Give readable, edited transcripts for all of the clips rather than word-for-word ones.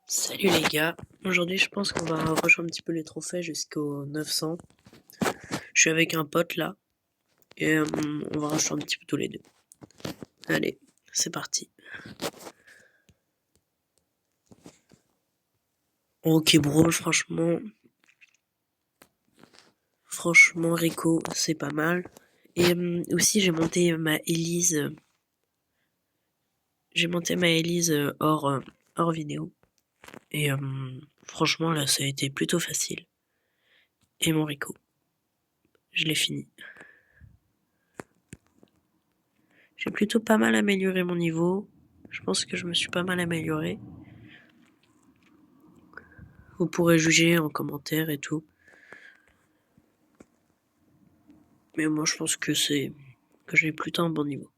Salut les gars, aujourd'hui je pense qu'on va rusher un petit peu les trophées jusqu'au 900. Je suis avec un pote là et on va rusher un petit peu tous les deux. Allez, c'est parti. Ok bro, franchement Rico c'est pas mal. Et aussi j'ai monté ma Elise hors vidéo. Et franchement là ça a été plutôt facile. Et mon Rico, je l'ai fini. J'ai plutôt pas mal amélioré mon niveau. Je pense que je me suis pas mal amélioré. Vous pourrez juger en commentaire et tout. Mais moi je pense que j'ai plutôt un bon niveau.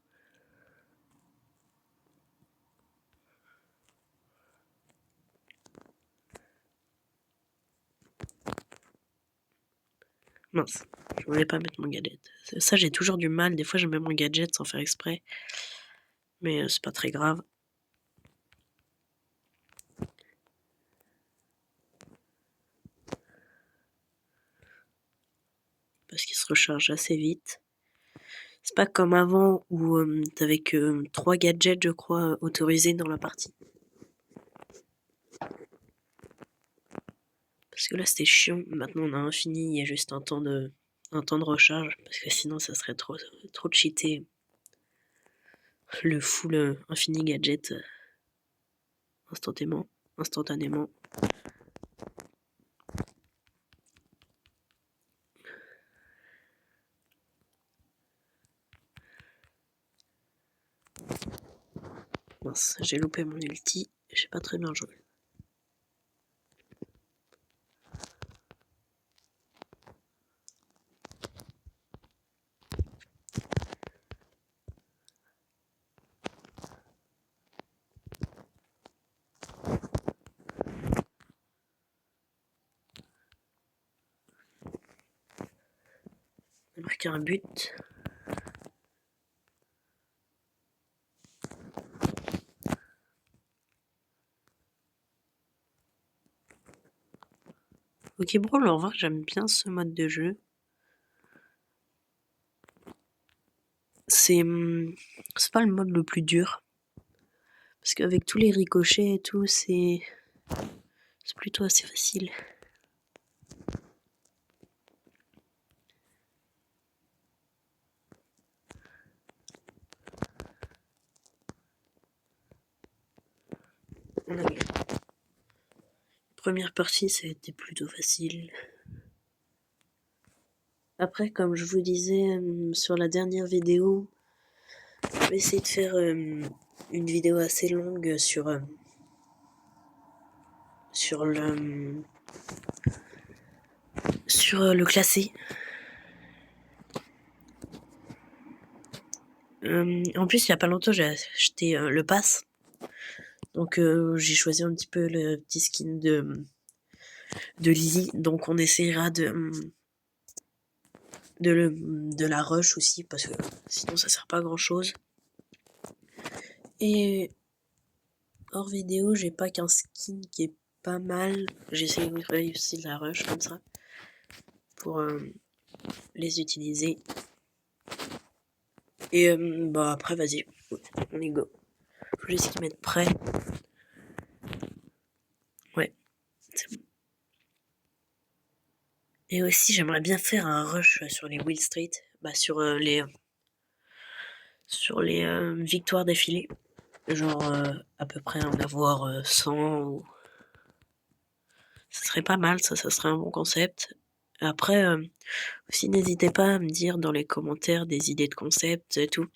Mince, je voulais pas mettre mon gadget. Ça j'ai toujours du mal, des fois je mets mon gadget sans faire exprès. Mais c'est pas très grave. Parce qu'il se recharge assez vite. C'est pas comme avant où t'avais que 3 gadgets je crois autorisés dans la partie. Parce que là c'était chiant, maintenant on a infini, il y a juste un temps de recharge, parce que sinon ça serait trop cheaté. Le full infini gadget instantanément. Mince, j'ai loupé mon ulti, j'ai pas très bien joué. On a marqué un but. Ok Brawl, en vrai j'aime bien ce mode de jeu. C'est pas le mode le plus dur. Parce qu'avec tous les ricochets et tout, c'est plutôt assez facile. On a gagné. Première partie, ça a été plutôt facile. Après, comme je vous disais sur la dernière vidéo, je vais essayer de faire une vidéo assez longue sur le classé. En plus, il y a pas longtemps, j'ai acheté le pass. Donc j'ai choisi un petit peu le petit skin de Lily. Donc on essaiera de la rush aussi, parce que sinon ça sert pas à grand chose. Et hors vidéo, j'ai pas qu'un skin qui est pas mal. J'essaie aussi de la rush comme ça pour les utiliser. Et bah après vas-y, on y go. Faut juste qu'ils mettent prêt. Ouais, c'est bon. Et aussi j'aimerais bien faire un rush sur les Will Street, bah sur les victoires d'affilée. Genre à peu près en avoir 100 ou... Ça serait pas mal, ça serait un bon concept. Après, aussi n'hésitez pas à me dire dans les commentaires des idées de concept et tout.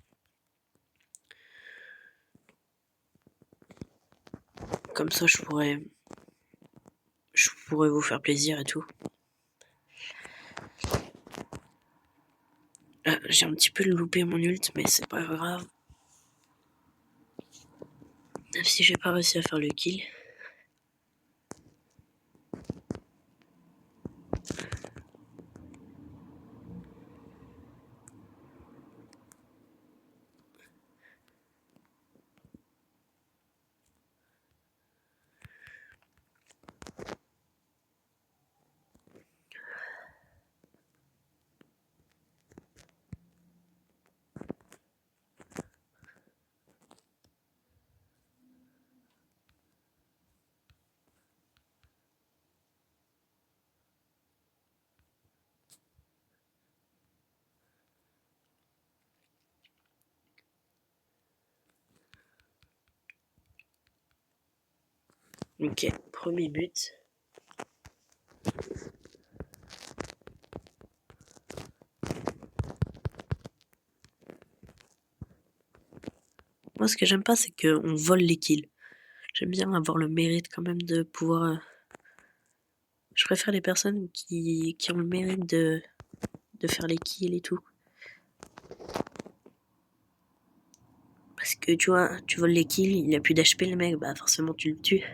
Comme ça je pourrais vous faire plaisir et tout. J'ai un petit peu loupé mon ult, mais c'est pas grave. Même si j'ai pas réussi à faire le kill. Ok, premier but. Moi, ce que j'aime pas, c'est qu'on vole les kills. J'aime bien avoir le mérite quand même de pouvoir... Je préfère les personnes qui ont le mérite de faire les kills et tout. Parce que tu vois, tu voles les kills, il a plus d'HP le mec, bah forcément tu le tues.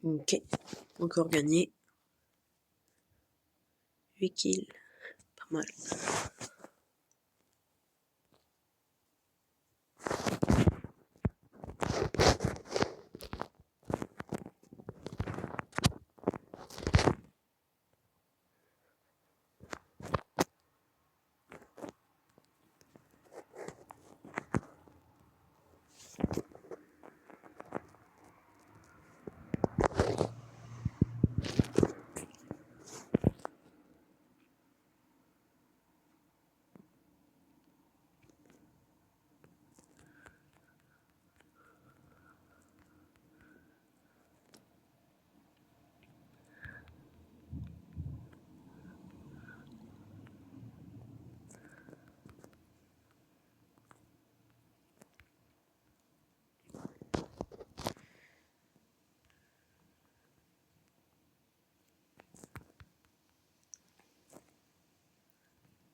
Ok, encore gagné. 8 kills, pas mal.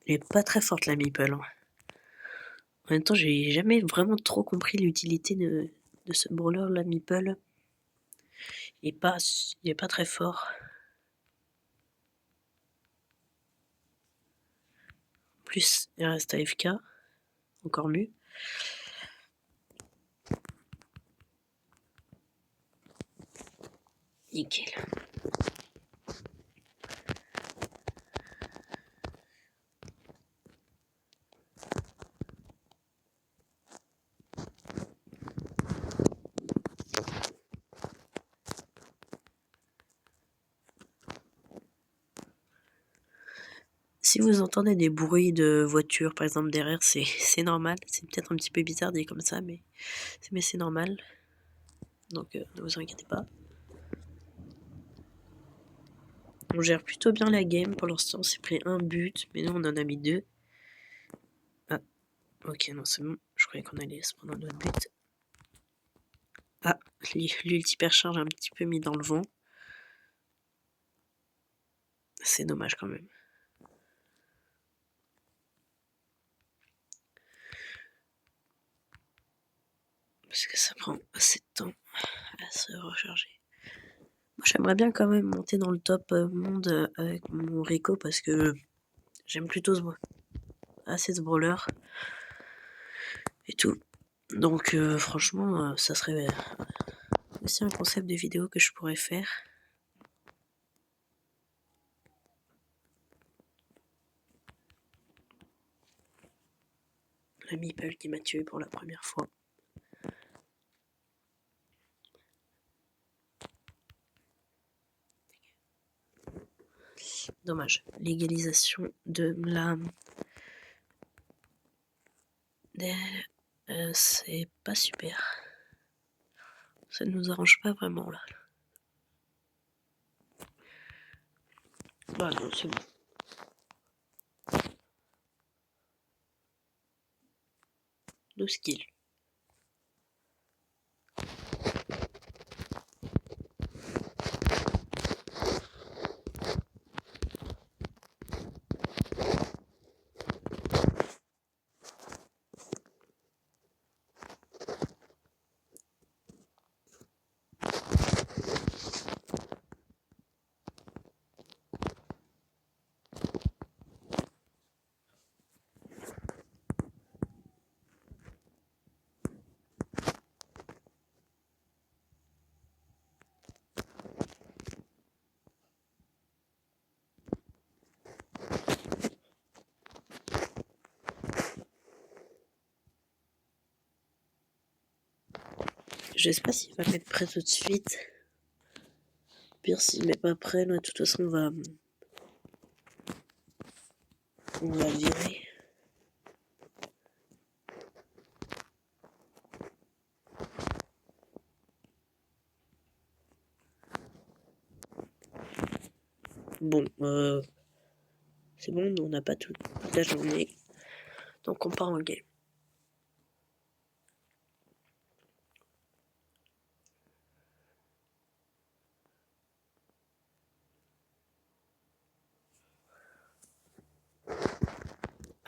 Elle est pas très forte la meeple. Hein. En même temps, j'ai jamais vraiment trop compris l'utilité de ce brawler, la meeple. Il est pas très fort. En plus, il reste AFK. Encore mieux. Nickel. Si vous entendez des bruits de voiture, par exemple, derrière, c'est normal. C'est peut-être un petit peu bizarre dit comme ça, mais c'est normal. Donc, ne vous inquiétez pas. On gère plutôt bien la game. Pour l'instant, on s'est pris un but, mais nous, on en a mis 2. Ah, ok, non, c'est bon. Je croyais qu'on allait se prendre un autre but. Ah, l'ulti percharge un petit peu mis dans le vent. C'est dommage quand même. Parce que ça prend assez de temps à se recharger. Moi, j'aimerais bien quand même monter dans le top monde avec mon Rico parce que j'aime plutôt assez ce brawler et tout. Donc franchement, ça serait aussi un concept de vidéo que je pourrais faire. La meeple qui m'a tué pour la première fois. Dommage. L'égalisation de la... c'est pas super. Ça ne nous arrange pas vraiment là. Voilà, c'est bon. 12 kills. Je sais pas s'il va mettre prêt tout de suite. Pire, s'il met pas prêt, là, de toute façon, on va le virer. Bon, c'est bon, on n'a pas toute la journée. Donc on part en game.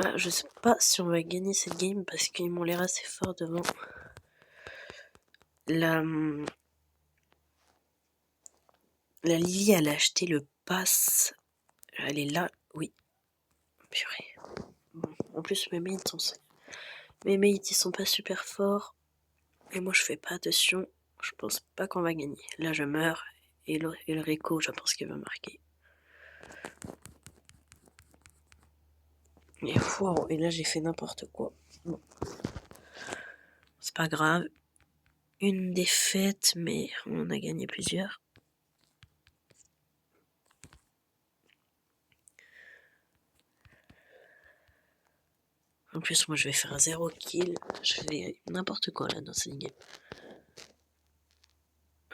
Ah, je sais pas si on va gagner cette game parce qu'ils m'ont l'air assez forts devant. La Lily, elle a acheté le pass. Elle est là, oui. Purée. Bon, en plus, mes mates ils sont pas super forts. Et moi, je fais pas attention. Je pense pas qu'on va gagner. Là, je meurs. Et le Rico, je pense qu'il va marquer. Et wow, et là, j'ai fait n'importe quoi. Bon. C'est pas grave. Une défaite, mais on a gagné plusieurs. En plus, moi, je vais faire 0 kill. Je fais n'importe quoi, là, dans cette game.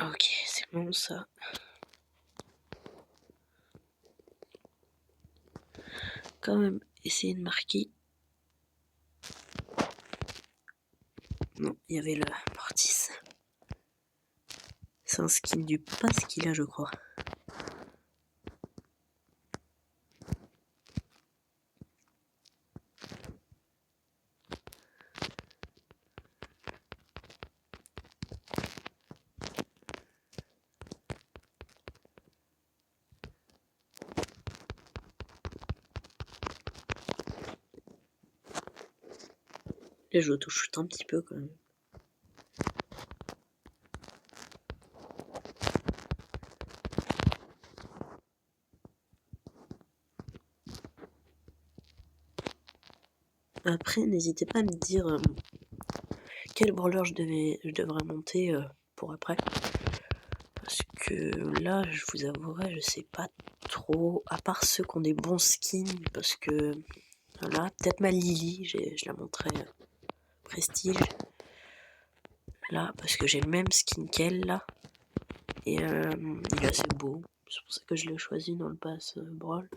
Ok, c'est bon, ça. Quand même, essayer de marquer. Non, il y avait le Mortis. C'est un skin du pass qu'il a, je crois. Là, je auto-shoot un petit peu, quand même. Après, n'hésitez pas à me dire quel brawler je devrais monter pour après. Parce que là, je vous avouerai, je sais pas trop, à part ceux qui ont des bons skins, parce que là, peut-être ma Lily, je la montrais prestige. Là, parce que j'ai le même skin qu'elle, là. Et il est assez beau. C'est pour ça que je l'ai choisi dans le pass Brawl.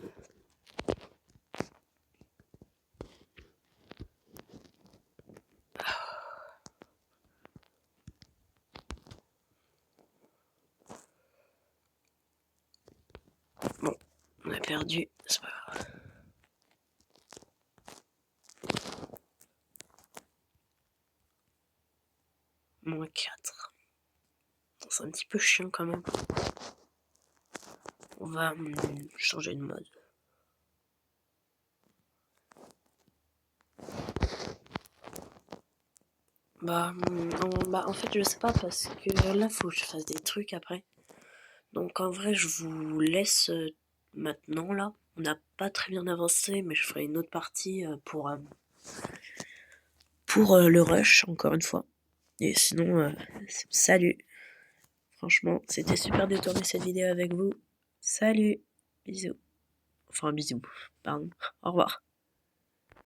Bon, on a perdu, c'est pas grave. Moins 4. C'est un petit peu chiant quand même. On va changer de mode. En fait, je sais pas parce que là, faut que je fasse des trucs après. Donc en vrai, je vous laisse maintenant là. On n'a pas très bien avancé, mais je ferai une autre partie pour le rush, encore une fois. Et sinon, salut. Franchement, c'était super de tourner cette vidéo avec vous. Salut. Bisous. Enfin, bisous. Pardon. Au revoir.